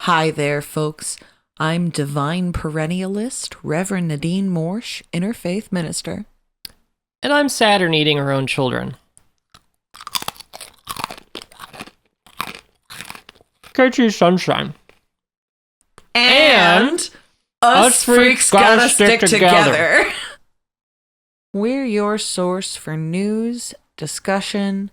Hi there, folks. I'm Divine Perennialist, Reverend Nadine Morsch, Interfaith Minister. And I'm Saturn eating her own children. KG Sunshine. And us freaks gotta stick together. We're your source for news, discussion,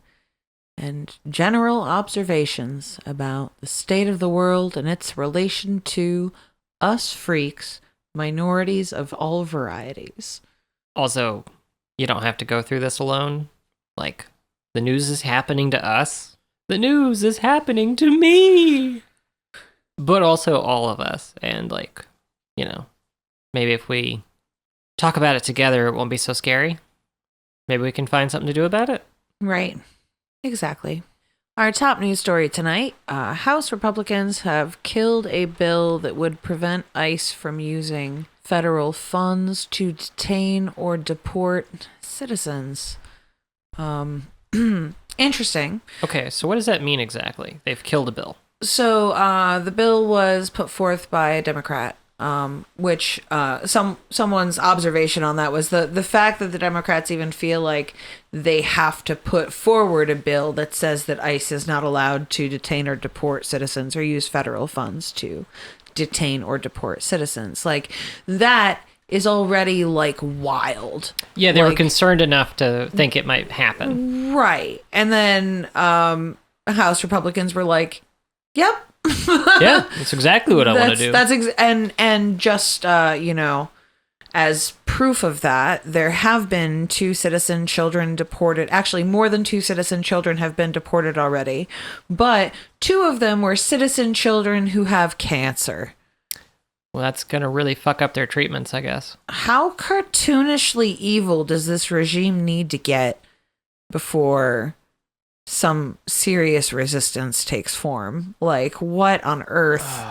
and general observations about the state of the world and its relation to us freaks, minorities of all varieties. Also, you don't have to go through this alone. Like, the news is happening to us. The news is happening to me. But also all of us. And, like, you know, maybe if we talk about it together, it won't be so scary. Maybe we can find something to do about it. Right. Exactly. Our top news story tonight, House Republicans have killed a bill that would prevent ICE from using federal funds to detain or deport citizens. Interesting. Okay, so what does that mean exactly? They've killed a bill. So the bill was put forth by a Democrat, which someone's observation on that was the fact that the Democrats even feel like they have to put forward a bill that says that ICE is not allowed to detain or deport citizens or use federal funds to detain or deport citizens. Like, that is already, like, wild. Yeah, they were concerned enough to think it might happen. Right. And then House Republicans were like, yep. Yeah, that's exactly what I want to do. And just as proof of that, there have been 2 citizen children deported. Actually, more than 2 citizen children have been deported already, but 2 of them were citizen children who have cancer. Well, that's gonna really fuck up their treatments, I guess. How cartoonishly evil does this regime need to get before some serious resistance takes form? Like, what on earth?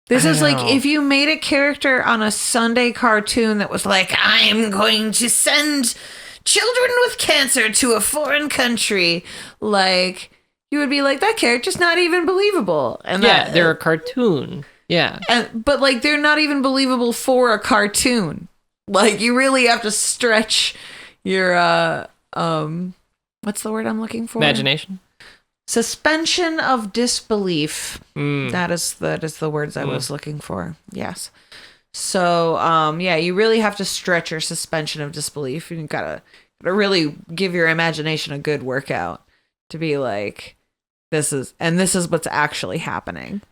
This is like if you made a character on a Sunday cartoon that was like, I am going to send children with cancer to a foreign country. Like, you would be like, that character's not even believable. And yeah, they're a cartoon. Yeah. But like, they're not even believable for a cartoon. Like, you really have to stretch your what's the word I'm looking for? Imagination. Suspension of disbelief. That is the words I was looking for. Yes. So, you really have to stretch your suspension of disbelief. You gotta really give your imagination a good workout to be like, this is what's actually happening.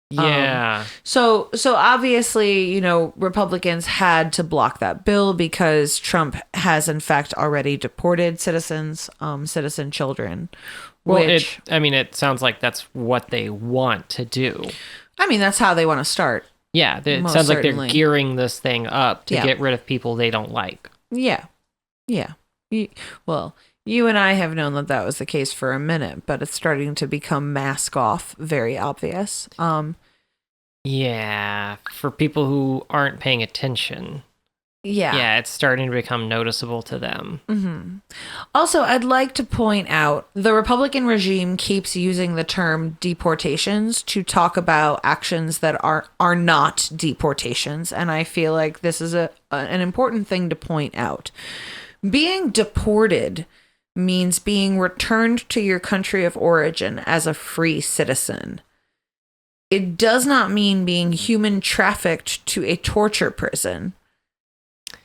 Yeah. So obviously, Republicans had to block that bill because Trump has in fact already deported citizen children. Well, it sounds like that's what they want to do. I mean, that's how they want to start. Yeah, it sounds like they're gearing this thing up to get rid of people they don't like. Yeah. Yeah. Well, you and I have known that was the case for a minute, but it's starting to become mask off, very obvious. Yeah, for people who aren't paying attention. Yeah, it's starting to become noticeable to them. Mm-hmm. Also, I'd like to point out the Republican regime keeps using the term deportations to talk about actions that are not deportations, and I feel like this is an important thing to point out. Being deported means being returned to your country of origin as a free citizen. It does not mean being human trafficked to a torture prison.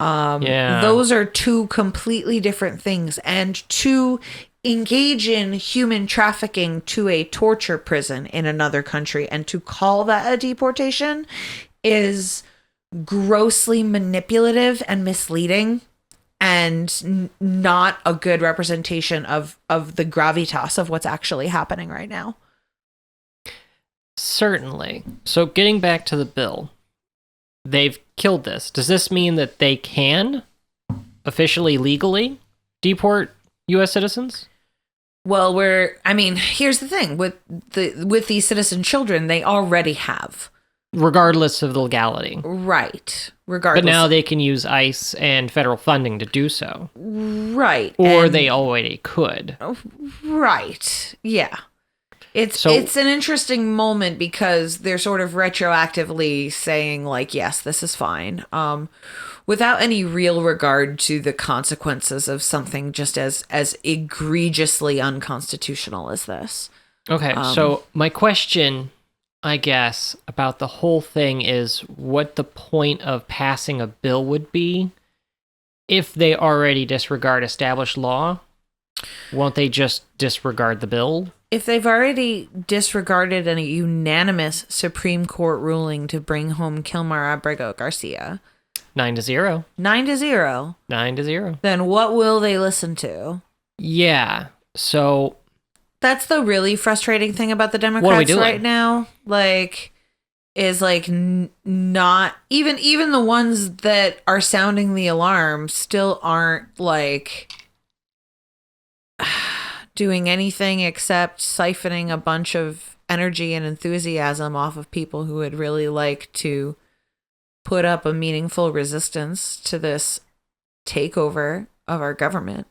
Those are 2 completely different things, and to engage in human trafficking to a torture prison in another country and to call that a deportation is grossly manipulative and misleading and not a good representation of the gravitas of what's actually happening right now. Certainly. So getting back to the bill, they've killed this. Does this mean that they can officially, legally deport U.S. citizens? Well, here's the thing. With these citizen children, they already have. Regardless of the legality. Right. Regardless. But now they can use ICE and federal funding to do so. Right. Or they already could. Right. Yeah. It's an interesting moment because they're sort of retroactively saying like, yes, this is fine, without any real regard to the consequences of something just as egregiously unconstitutional as this. Okay, so my question, I guess, about the whole thing is what the point of passing a bill would be if they already disregard established law. Won't they just disregard the bill? If they've already disregarded a unanimous Supreme Court ruling to bring home Kilmar Abrego Garcia, 9-0. 9-0. 9-0. Then what will they listen to? Yeah. So that's the really frustrating thing about the Democrats what are we doing right now. Like, is like not even the ones that are sounding the alarm still aren't like doing anything except siphoning a bunch of energy and enthusiasm off of people who would really like to put up a meaningful resistance to this takeover of our government.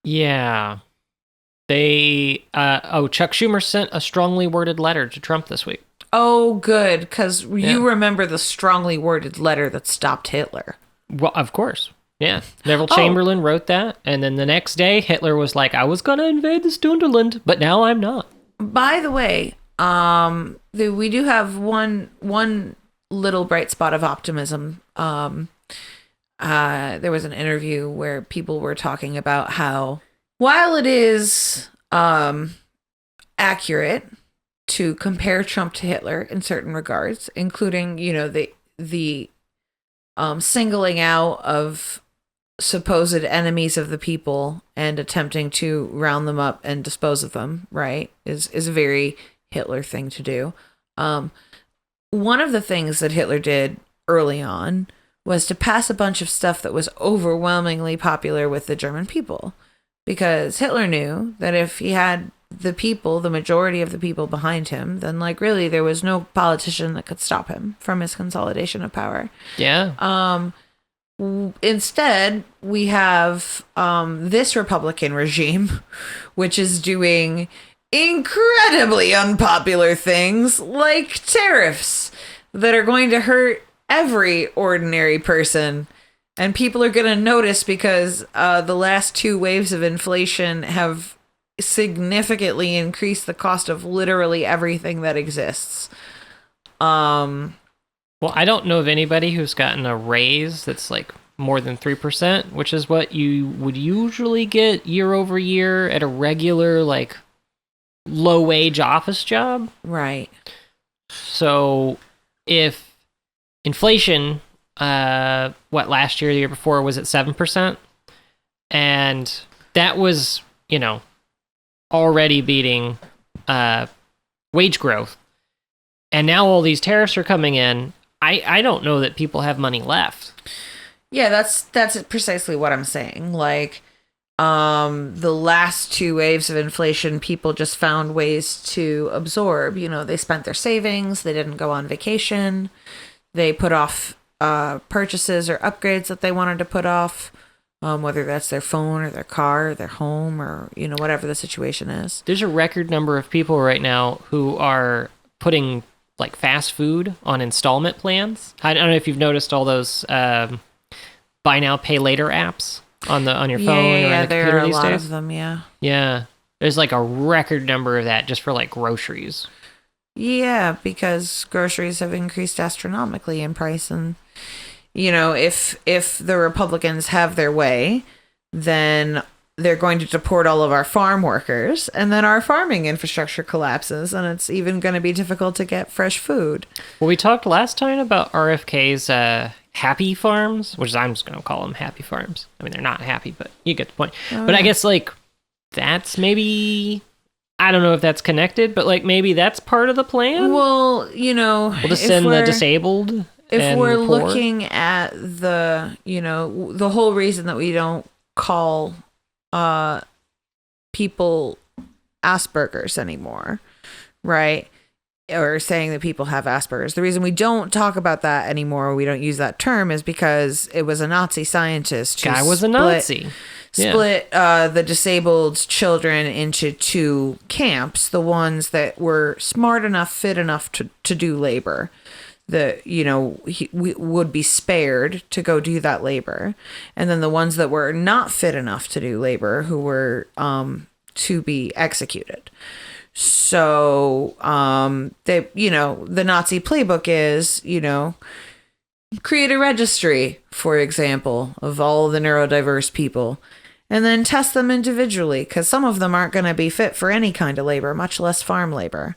Yeah. They Chuck Schumer sent a strongly worded letter to Trump this week. Oh, good, because you remember the strongly worded letter that stopped Hitler. Well, of course. Yeah. Neville Chamberlain wrote that, and then the next day Hitler was like, I was going to invade the Stunderland, but now I'm not. By the way, we do have one little bright spot of optimism. There was an interview where people were talking about how while it is accurate to compare Trump to Hitler in certain regards, including, the singling out of supposed enemies of the people and attempting to round them up and dispose of them, right, is a very Hitler thing to do. One of the things that Hitler did early on was to pass a bunch of stuff that was overwhelmingly popular with the German people, because Hitler knew that if he had the people, the majority of the people behind him, then like really there was no politician that could stop him from his consolidation of power. Yeah. Instead, we have this Republican regime, which is doing incredibly unpopular things like tariffs that are going to hurt every ordinary person. And people are going to notice because the last two waves of inflation have significantly increased the cost of literally everything that exists. Well, I don't know of anybody who's gotten a raise that's like more than 3%, which is what you would usually get year over year at a regular, like, low-wage office job. Right. So if inflation, last year, the year before, was at 7%, and that was, already beating wage growth, and now all these tariffs are coming in, I don't know that people have money left. Yeah, that's precisely what I'm saying. Like, the last two waves of inflation, people just found ways to absorb. They spent their savings, they didn't go on vacation, they put off purchases or upgrades that they wanted to put off, whether that's their phone or their car or their home or, whatever the situation is. There's a record number of people right now who are putting like fast food on installment plans. I don't know if you've noticed all those buy now, pay later apps on your phone or on the computer these days. Yeah, there are a lot of them, yeah. Yeah. There's like a record number of that just for like groceries. Yeah, because groceries have increased astronomically in price, and if the Republicans have their way, then they're going to deport all of our farm workers, and then our farming infrastructure collapses, and it's even going to be difficult to get fresh food. Well, we talked last time about RFK's happy farms, which I'm just going to call them happy farms. I mean, they're not happy, but you get the point. But I guess, like, that's maybe... I don't know if that's connected, but, like, maybe that's part of the plan? Well, we'll just send the disabled. If we're looking at the, the whole reason that we don't call people Asperger's anymore, right, or saying that people have Asperger's. The reason we don't talk about that anymore, we don't use that term, is because it was a Nazi scientist who Guy was a Nazi. split the disabled children into two camps, the ones that were smart enough, fit enough to do labor, that, you know, we would be spared to go do that labor, and then the ones that were not fit enough to do labor, who were to be executed. So they, you know, the Nazi playbook is, you know, create a registry, for example, of all the neurodiverse people, and then test them individually, because some of them aren't going to be fit for any kind of labor, much less farm labor.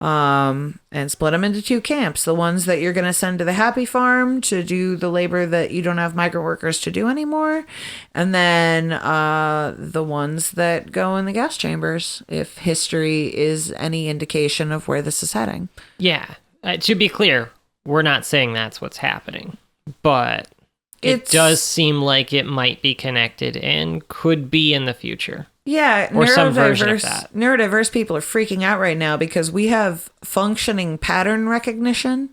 And split them into two camps. The ones that you're going to send to the happy farm to do the labor that you don't have migrant workers to do anymore. And then the ones that go in the gas chambers, if history is any indication of where this is heading. Yeah. To be clear, we're not saying that's what's happening, but it does seem like it might be connected and could be in the future. Yeah, or some version of that. Neurodiverse people are freaking out right now because we have functioning pattern recognition.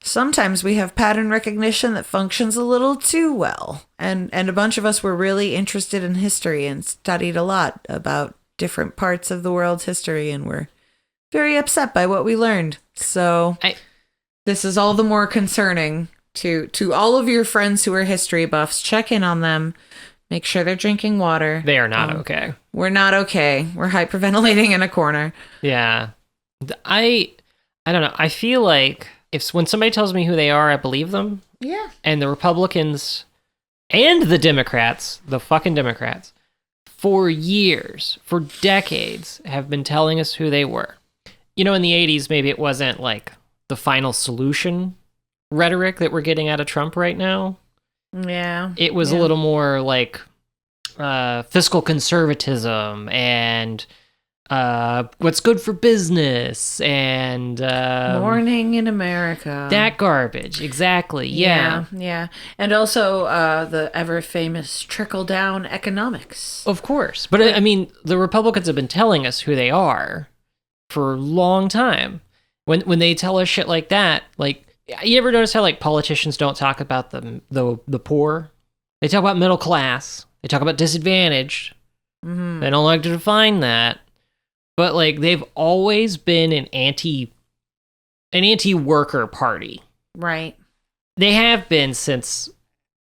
Sometimes we have pattern recognition that functions a little too well. And a bunch of us were really interested in history and studied a lot about different parts of the world's history, and we're very upset by what we learned. So this is all the more concerning to all of your friends who are history buffs. Check in on them. Make sure they're drinking water. They are not okay. We're not okay. We're hyperventilating in a corner. Yeah. I don't know. I feel like when somebody tells me who they are, I believe them. Yeah. And the Republicans and the Democrats, the fucking Democrats, for years, for decades, have been telling us who they were. You know, in the 80s, maybe it wasn't like the final solution rhetoric that we're getting out of Trump right now. Yeah. It was a little more like fiscal conservatism and what's good for business and morning in America. That garbage. Exactly. Yeah. Yeah. And also the ever famous trickle down economics. Of course. But I mean, the Republicans have been telling us who they are for a long time. When they tell us shit like that, like, you ever notice how like politicians don't talk about the poor? They talk about middle class. They talk about disadvantaged. Mm-hmm. They don't like to define that. But like they've always been an anti-worker party. Right. They have been since,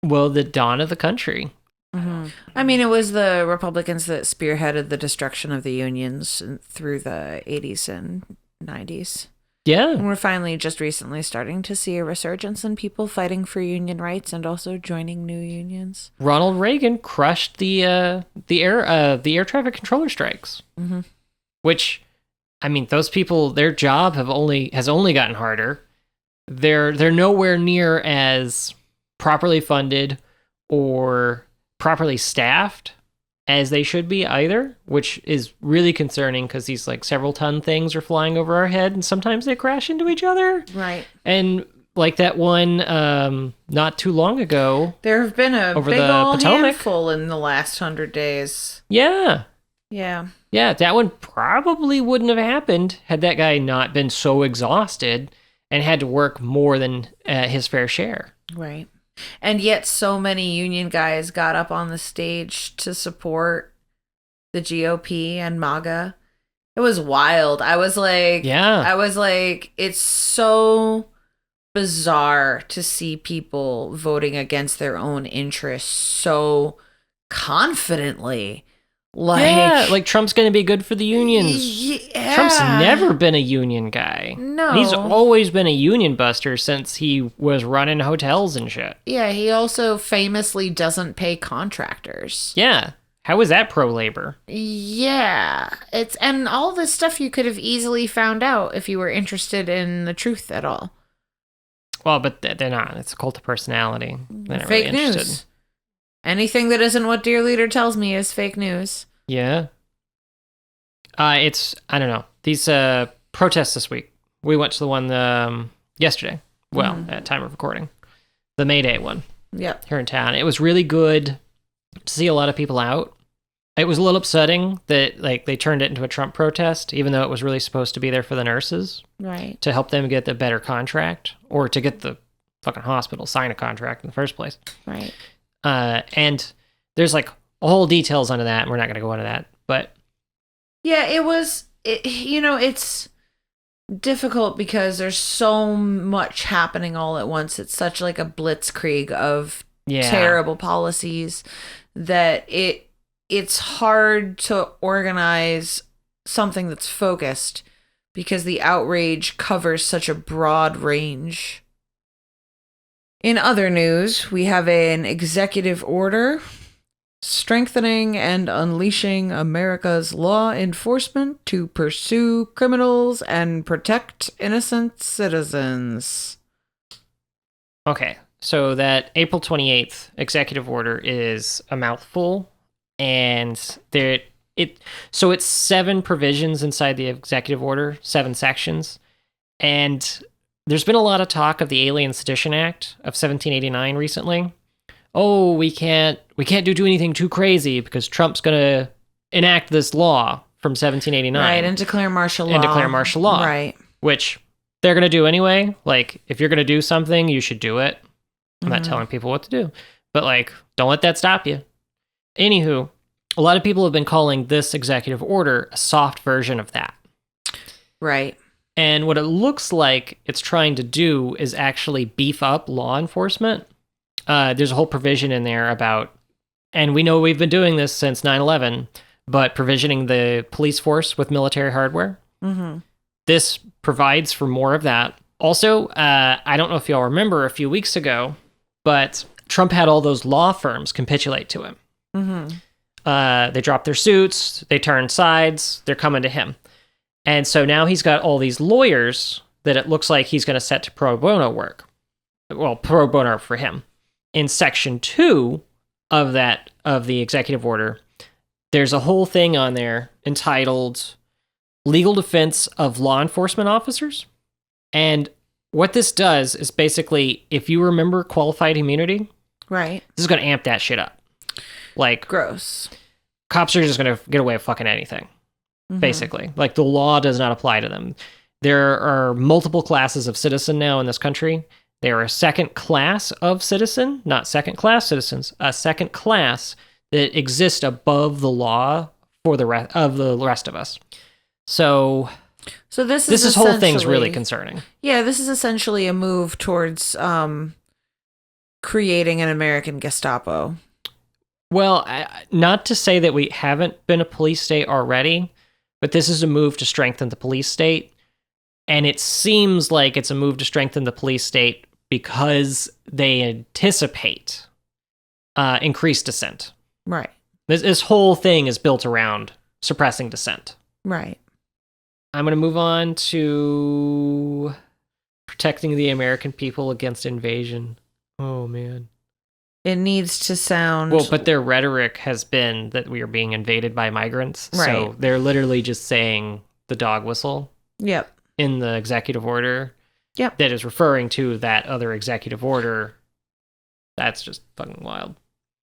well, the dawn of the country. Mm-hmm. I mean, it was the Republicans that spearheaded the destruction of the unions through the 80s and 90s. Yeah. And we're finally just recently starting to see a resurgence in people fighting for union rights and also joining new unions. Ronald Reagan crushed the air traffic controller strikes. Mm-hmm. Which, I mean, those people, their job has only gotten harder. They're nowhere near as properly funded or properly staffed as they should be either, which is really concerning because these like several ton things are flying over our head and sometimes they crash into each other. Right. And like that one not too long ago. There have been a over big the old Potomac. handful in the last 100 days. Yeah. Yeah. Yeah, that one probably wouldn't have happened had that guy not been so exhausted and had to work more than his fair share. Right. And yet so many union guys got up on the stage to support the GOP and MAGA. It was wild. I was like, it's so bizarre to see people voting against their own interests so confidently. Like Trump's going to be good for the unions. Yeah. Trump's never been a union guy. No. He's always been a union buster since he was running hotels and shit. Yeah, he also famously doesn't pay contractors. Yeah. How is that pro-labor? Yeah. And all this stuff you could have easily found out if you were interested in the truth at all. Well, but they're not. It's a cult of personality. They're not fake really interested. News. Anything that isn't what Dear Leader tells me is fake news. Yeah. I don't know. These protests this week. We went to the one yesterday. Well, at time of recording. The May Day one. Yep. Here in town. It was really good to see a lot of people out. It was a little upsetting that like they turned it into a Trump protest, even though it was really supposed to be there for the nurses. Right. To help them get the better contract or to get the fucking hospital sign a contract in the first place. Right. And there's like whole details onto that, and we're not going to go into that. But yeah, it's difficult because there's so much happening all at once. It's such like a blitzkrieg of terrible policies that it's hard to organize something that's focused because the outrage covers such a broad range. In other news, we have an executive order strengthening and unleashing America's law enforcement to pursue criminals and protect innocent citizens. Okay, so that April 28th executive order is a mouthful, and it's 7 provisions inside the executive order, 7 sections, and there's been a lot of talk of the Alien Sedition Act of 1789 recently. Oh, we can't do anything too crazy because Trump's gonna enact this law from 1789, right, and declare martial law, right? Which they're gonna do anyway. Like, if you're gonna do something, you should do it. I'm not telling people what to do, but like, don't let that stop you. Anywho, a lot of people have been calling this executive order a soft version of that. Right. And what it looks like it's trying to do is actually beef up law enforcement. There's a whole provision in there about, and we know we've been doing this since 9/11, but provisioning the police force with military hardware. Mm-hmm. This provides for more of that. Also, I don't know if y'all remember a few weeks ago, but Trump had all those law firms capitulate to him. Mm-hmm. They dropped their suits, they turned sides, they're coming to him. And so now he's got all these lawyers that it looks like he's going to set to pro bono work. Well, pro bono for him. In section 2 of the executive order, there's a whole thing on there entitled Legal Defense of Law Enforcement Officers. And what this does is basically, if you remember qualified immunity, right, this is going to amp that shit up. Like, gross. Cops are just going to get away with fucking anything. Basically, like, the law does not apply to them. There are multiple classes of citizen now in this country. There are a second class of citizen, not second class citizens, a second class that exists above the law for the rest of us. So this whole thing's really concerning. Yeah, this is essentially a move towards creating an American Gestapo. Well, not to say that we haven't been a police state already, but this is a move to strengthen the police state. And it seems like it's a move to strengthen the police state because they anticipate increased dissent. Right. This whole thing is built around suppressing dissent. Right. I'm going to move on to protecting the American people against invasion. Oh, man. It needs to sound... Well, but their rhetoric has been that we are being invaded by migrants. Right. So they're literally just saying the dog whistle. Yep. In the executive order. Yep. That is referring to that other executive order. That's just fucking wild.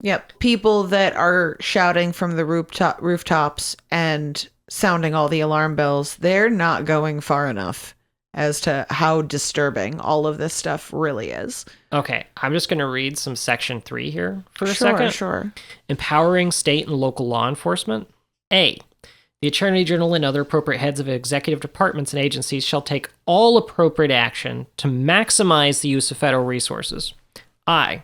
Yep. People that are shouting from the rooftops and sounding all the alarm bells, they're not going far enough as to how disturbing all of this stuff really is. Okay, I'm just going to read some section 3 here for a second. Sure. Empowering state and local law enforcement. A, the Attorney General and other appropriate heads of executive departments and agencies shall take all appropriate action to maximize the use of federal resources. I,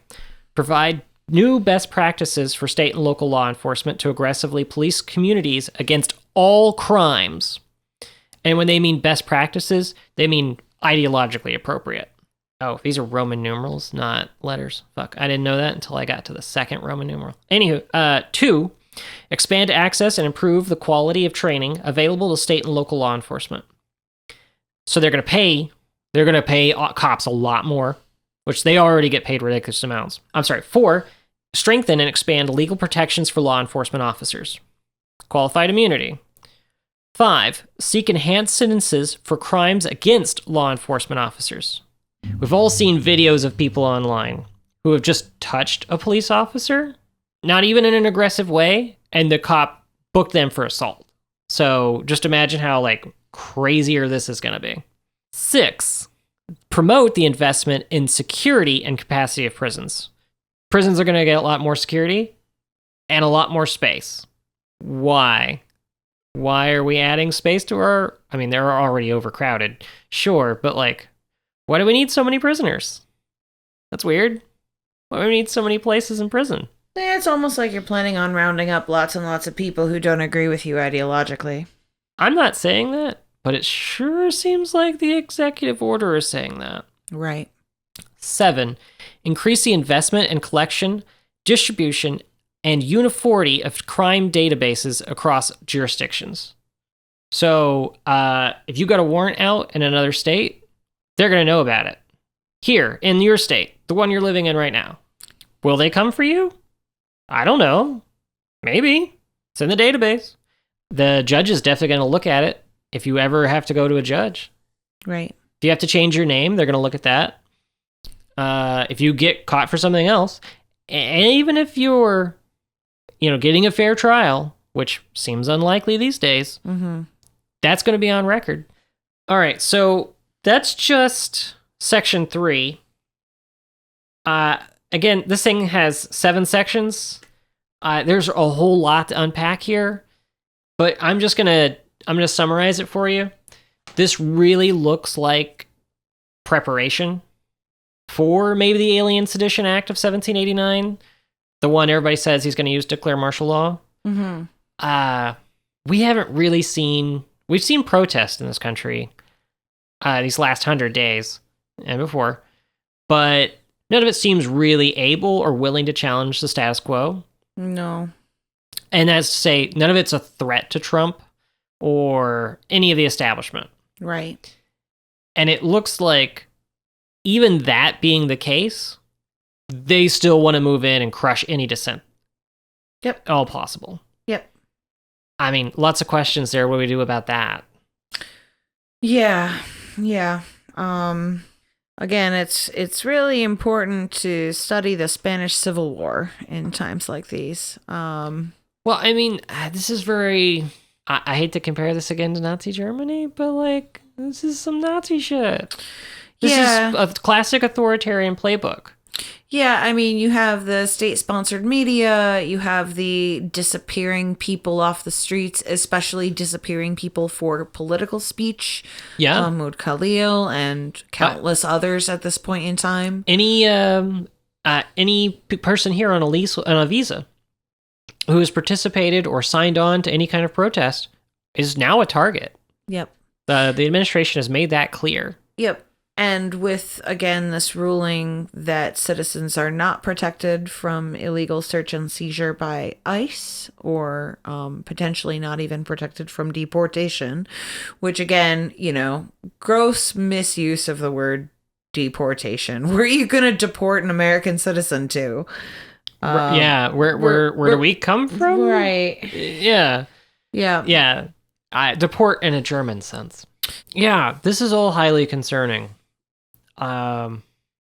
provide new best practices for state and local law enforcement to aggressively police communities against all crimes. And when they mean best practices, they mean ideologically appropriate. Oh, these are Roman numerals, not letters. Fuck, I didn't know that until I got to the second Roman numeral. Anywho, 2, expand access and improve the quality of training available to state and local law enforcement. So they're going to pay cops a lot more, which they already get paid ridiculous amounts. 4, strengthen and expand legal protections for law enforcement officers. Qualified immunity. 5, seek enhanced sentences for crimes against law enforcement officers. We've all seen videos of people online who have just touched a police officer, not even in an aggressive way, and the cop book them for assault. So just imagine how like crazier this is going to be. 6, promote the investment in security and capacity of prisons. Prisons are going to get a lot more security and a lot more space. Why? Why are we adding space to our... I mean, they're already overcrowded. Sure, but like, why do we need so many prisoners? That's weird. Why do we need so many places in prison? Yeah, it's almost like you're planning on rounding up lots and lots of people who don't agree with you ideologically. I'm not saying that, but it sure seems like the executive order is saying that. Right. 7, increase the investment and collection, distribution, and uniformity of crime databases across jurisdictions. So, if you got a warrant out in another state, they're going to know about it. Here, in your state, the one you're living in right now. Will they come for you? I don't know. Maybe. It's in the database. The judge is definitely going to look at it if you ever have to go to a judge. Right. If you have to change your name, they're going to look at that. If you get caught for something else, and even if you're, getting a fair trial, which seems unlikely these days, that's going to be on record. All right, so that's just section 3. Again, this thing has 7 sections. There's a whole lot to unpack here, but I'm gonna summarize it for you. This really looks like preparation for maybe the Alien Sedition Act of 1789, the one everybody says he's going to use to declare martial law. We haven't really seen... We've seen protests in this country these last 100 days and before, but none of it seems really able or willing to challenge the status quo. No. And that's to say, none of it's a threat to Trump or any of the establishment. Right. And it looks like, even that being the case, they still want to move in and crush any dissent. Yep. All possible. Yep. I mean, lots of questions there. What do we do about that? Yeah. Again, it's really important to study the Spanish Civil War in times like these. Well, I mean, this is very... I hate to compare this again to Nazi Germany, but like, this is some Nazi shit. This is a classic authoritarian playbook. Yeah, I mean, you have the state-sponsored media, you have the disappearing people off the streets, especially disappearing people for political speech. Yeah. Mahmoud Khalil and countless others at this point in time. Any person here on a visa who has participated or signed on to any kind of protest is now a target. Yep. The administration has made that clear. Yep. And with, again, this ruling that citizens are not protected from illegal search and seizure by ICE, or potentially not even protected from deportation, which, again, gross misuse of the word deportation. Where are you going to deport an American citizen to? Where do we come from? Right. Yeah. Deport in a German sense. Yeah, this is all highly concerning. I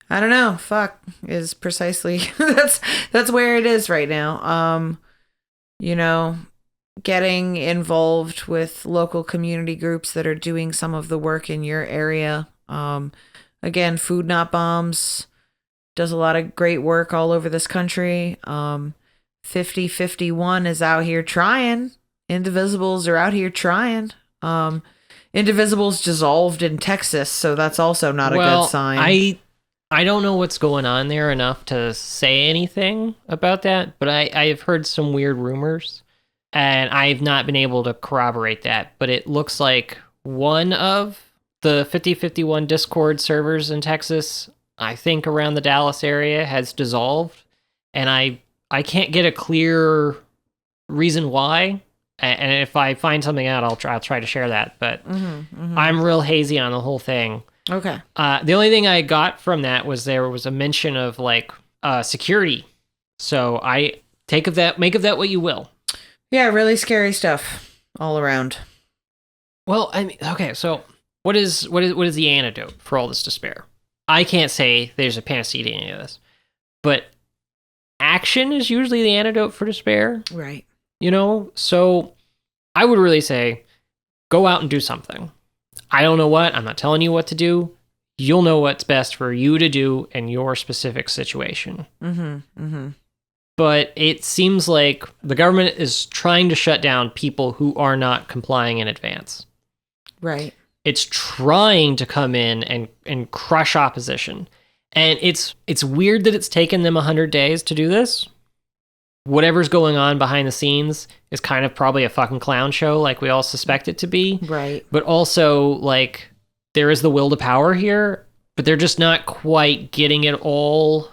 don't know. Fuck is precisely that's where it is right now. Getting involved with local community groups that are doing some of the work in your area. Again, Food Not Bombs does a lot of great work all over this country. 5051 is out here trying. Indivisibles are out here trying. Indivisibles dissolved in Texas, so that's also not a good sign. I don't know what's going on there enough to say anything about that, but I've heard some weird rumors, and I've not been able to corroborate that, but it looks like one of the 5051 Discord servers in Texas, I think around the Dallas area, has dissolved, and I can't get a clear reason why. And if I find something out, I'll try to share that. But I'm real hazy on the whole thing. Okay. The only thing I got from that was there was a mention of like security. So I make of that what you will. Yeah, really scary stuff all around. Well, I mean, okay. So what is the antidote for all this despair? I can't say there's a panacea to any of this, but action is usually the antidote for despair. Right. So I would really say, go out and do something. I don't know what. I'm not telling you what to do. You'll know what's best for you to do in your specific situation. But it seems like the government is trying to shut down people who are not complying in advance. Right. It's trying to come in and crush opposition. And it's weird that it's taken them 100 days to do this. Whatever's going on behind the scenes is kind of probably a fucking clown show like we all suspect it to be. Right. But also, like, there is the will to power here, but they're just not quite getting it all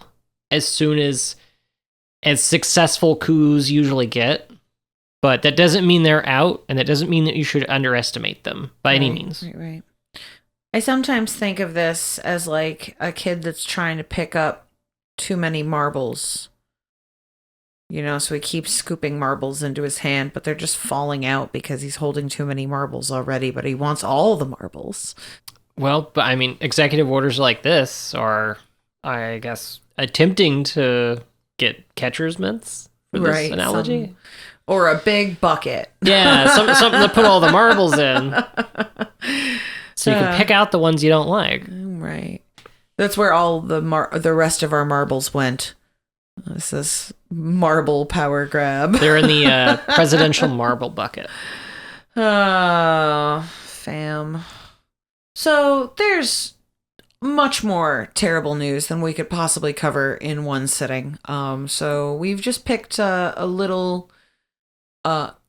as soon as successful coups usually get. But that doesn't mean they're out, and that doesn't mean that you should underestimate them by any means. Right. I sometimes think of this as like a kid that's trying to pick up too many marbles. You know, so he keeps scooping marbles into his hand, but they're just falling out because he's holding too many marbles already, but he wants all the marbles. Well, but I mean, executive orders like this are, I guess, attempting to get catcher's mitts for this analogy. Or a big bucket. Yeah, something to put all the marbles in. So you can pick out the ones you don't like. Right. That's where all the rest of our marbles went. This is marble power grab. They're in the presidential marble bucket. Oh, fam. So there's much more terrible news than we could possibly cover in one sitting. So we've just picked a little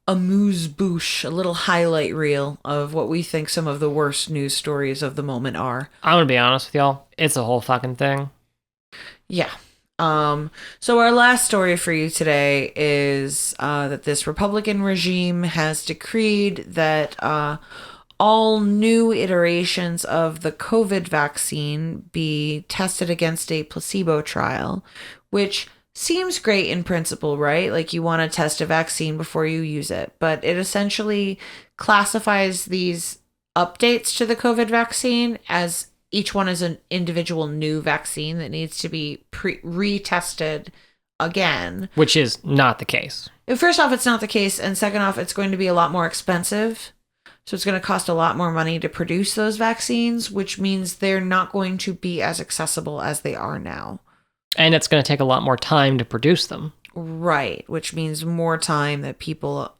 amuse-bouche, a little highlight reel of what we think some of the worst news stories of the moment are. I'm gonna be honest with y'all. It's a whole fucking thing. Yeah. So our last story for you today is that this Republican regime has decreed that all new iterations of the COVID vaccine be tested against a placebo trial, which seems great in principle, right? Like you want to test a vaccine before you use it, but it essentially classifies these updates to the COVID vaccine as each one is an individual new vaccine that needs to be retested again. Which is not the case. First off, it's not the case. And second off, it's going to be a lot more expensive. So it's going to cost a lot more money to produce those vaccines, which means they're not going to be as accessible as they are now. And it's going to take a lot more time to produce them. Right, which means more time that people,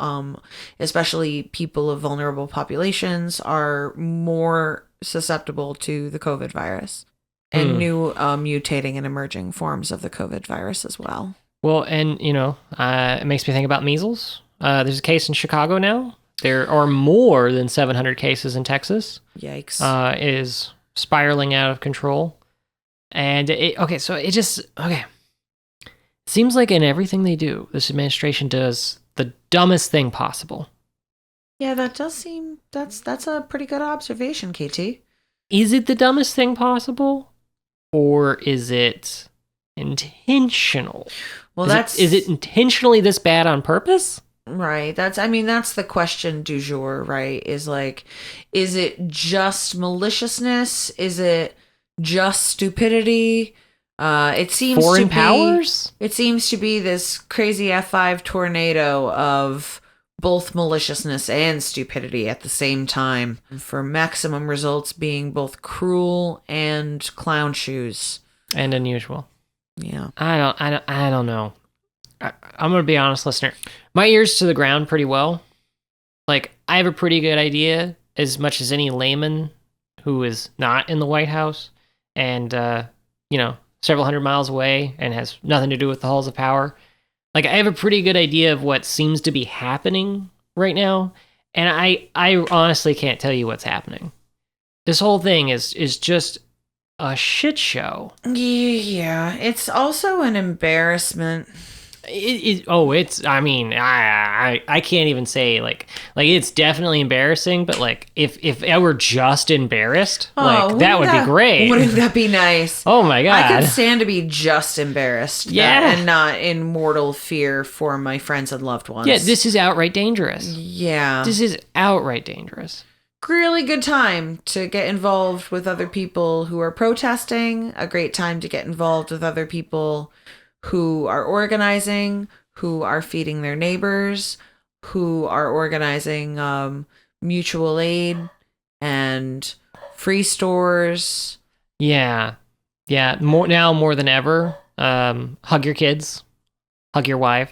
especially people of vulnerable populations, are more susceptible to the COVID virus and new mutating and emerging forms of the COVID virus as well. Well, and, it makes me think about measles. There's a case in Chicago now. There are more than 700 cases in Texas. Yikes. It is spiraling out of control. And, seems like in everything they do, this administration does the dumbest thing possible. Yeah, that does seem, that's a pretty good observation, KT. Is it the dumbest thing possible? Or is it intentional? Well, is it intentionally this bad on purpose? Right. That's the question du jour, right? Is it just maliciousness? Is it just stupidity? It seems foreign powers? It seems to be this crazy F5 tornado of both maliciousness and stupidity at the same time, for maximum results being both cruel and clown shoes and unusual. Yeah. I don't know. I'm going to be honest, listener. My ears to the ground pretty well. Like, I have a pretty good idea, as much as any layman who is not in the White House and, several hundred miles away and has nothing to do with the halls of power. Like, I have a pretty good idea of what seems to be happening right now, and I honestly can't tell you what's happening. This whole thing is just a shit show. Yeah, it's also an embarrassment. I can't even say like it's definitely embarrassing, but like if I were just embarrassed, that would be great. Wouldn't that be nice? Oh my God. I could stand to be just embarrassed. Yeah. And not in mortal fear for my friends and loved ones. Yeah, this is outright dangerous. Yeah. This is outright dangerous. Really good time to get involved with other people who are protesting, a great time to get involved with other people who are organizing, who are feeding their neighbors, who are organizing mutual aid and free stores. Yeah. Yeah. More than ever. Hug your kids. Hug your wife.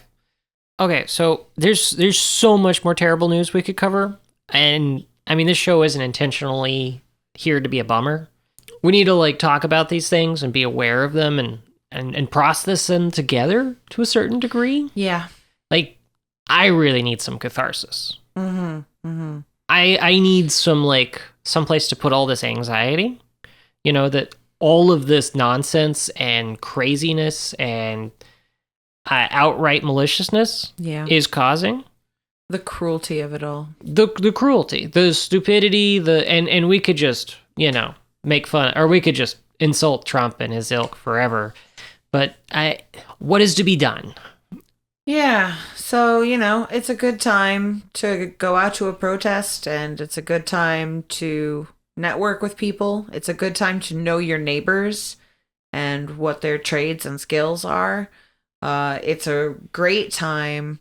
Okay, so there's so much more terrible news we could cover. And I mean, this show isn't intentionally here to be a bummer. We need to like talk about these things and be aware of them and process them together to a certain degree. Yeah. Like, I really need some catharsis. Mm-hmm. Mm-hmm. I need some place to put all this anxiety. That all of this nonsense and craziness and outright maliciousness is causing. The cruelty of it all. The cruelty, the stupidity, and we could just, make fun, or we could just insult Trump and his ilk forever. But what is to be done? Yeah, so, it's a good time to go out to a protest, and it's a good time to network with people. It's a good time to know your neighbors and what their trades and skills are. It's a great time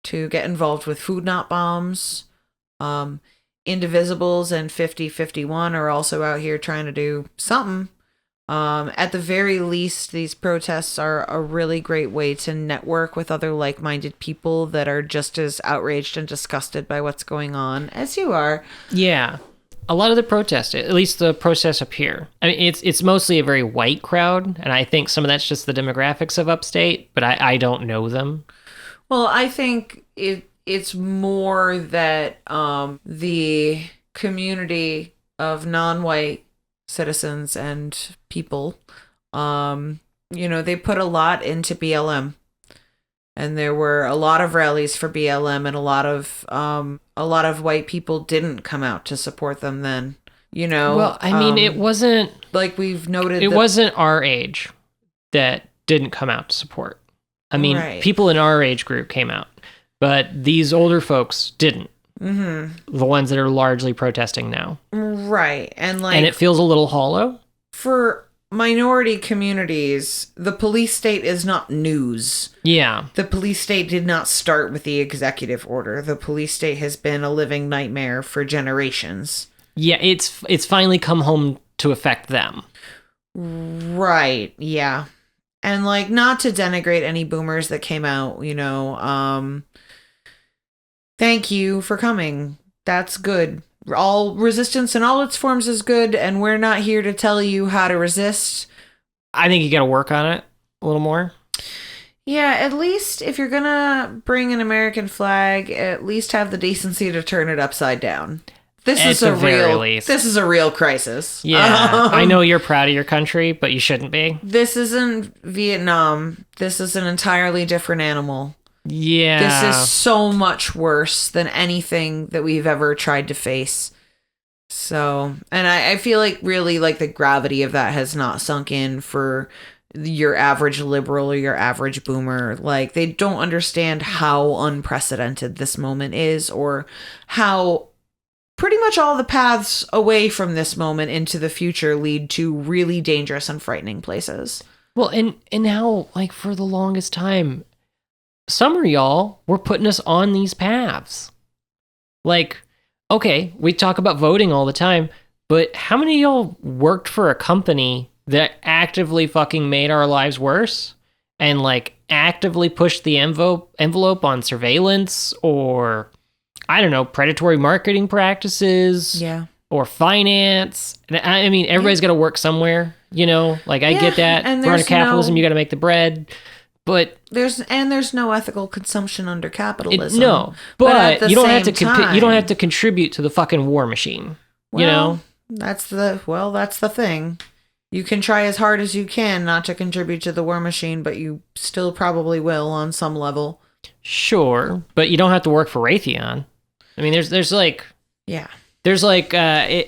to get involved with Food Not Bombs. Indivisibles and 5051 are also out here trying to do something. At the very least, these protests are a really great way to network with other like-minded people that are just as outraged and disgusted by what's going on as you are. Yeah. A lot of the protests, at least the protests up here, I mean, it's mostly a very white crowd, and I think some of that's just the demographics of upstate, but I don't know them. Well, I think it's more that the community of non-white citizens and people, they put a lot into BLM, and there were a lot of rallies for BLM, and a lot of white people didn't come out to support them then. Well, I mean, it wasn't like we've noted. It wasn't our age that didn't come out to support. I mean, right. People in our age group came out, but these older folks didn't. Mm-hmm. The ones that are largely protesting now. Right. And it feels a little hollow. For minority communities, the police state is not news. Yeah. The police state did not start with the executive order. The police state has been a living nightmare for generations. Yeah, it's finally come home to affect them. Right. Yeah. And not to denigrate any boomers that came out, thank you for coming. That's good. All resistance in all its forms is good, and we're not here to tell you how to resist. I think you got to work on it a little more. Yeah, at least if you're gonna bring an American flag, at least have the decency to turn it upside down. This is a real crisis. Yeah, I know you're proud of your country, but you shouldn't be. This isn't Vietnam. This is an entirely different animal. Yeah. This is so much worse than anything that we've ever tried to face. So, and I feel like really the gravity of that has not sunk in for your average liberal or your average boomer. They don't understand how unprecedented this moment is, or how pretty much all the paths away from this moment into the future lead to really dangerous and frightening places. Well, and now, for the longest time, some of y'all were putting us on these paths. Okay, we talk about voting all the time, but how many of y'all worked for a company that actively fucking made our lives worse? And actively pushed the envelope on surveillance, or I don't know, predatory marketing practices, or finance. I mean, everybody's got to work somewhere, I get that. And we're under capitalism, you got to make the bread, but there's no ethical consumption under capitalism. But you don't have to you don't have to contribute to the fucking war machine. That's the thing. You can try as hard as you can not to contribute to the war machine, but you still probably will on some level. Sure, but you don't have to work for Raytheon. I mean, there's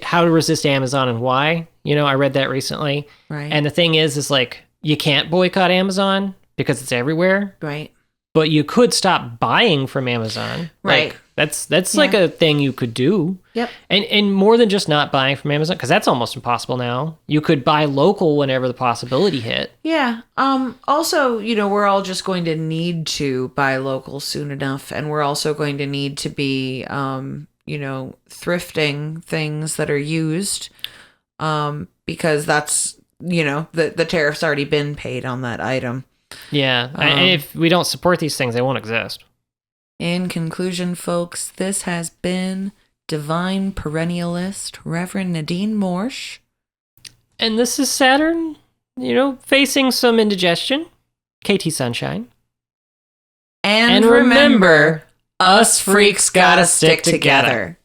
how to resist Amazon and why. I read that recently. Right. And the thing is you can't boycott Amazon because it's everywhere. Right. But you could stop buying from Amazon. Right. That's like a thing you could do. Yep. And more than just not buying from Amazon, because that's almost impossible now. You could buy local whenever the possibility hit. Yeah. Also, we're all just going to need to buy local soon enough, and we're also going to need to be, thrifting things that are used, because that's, the tariff's already been paid on that item. Yeah. And if we don't support these things, they won't exist. In conclusion, folks, this has been Divine Perennialist Reverend Nadine Morsch. And this is Saturn, facing some indigestion. KT Sunshine. And remember, us freaks gotta stick together.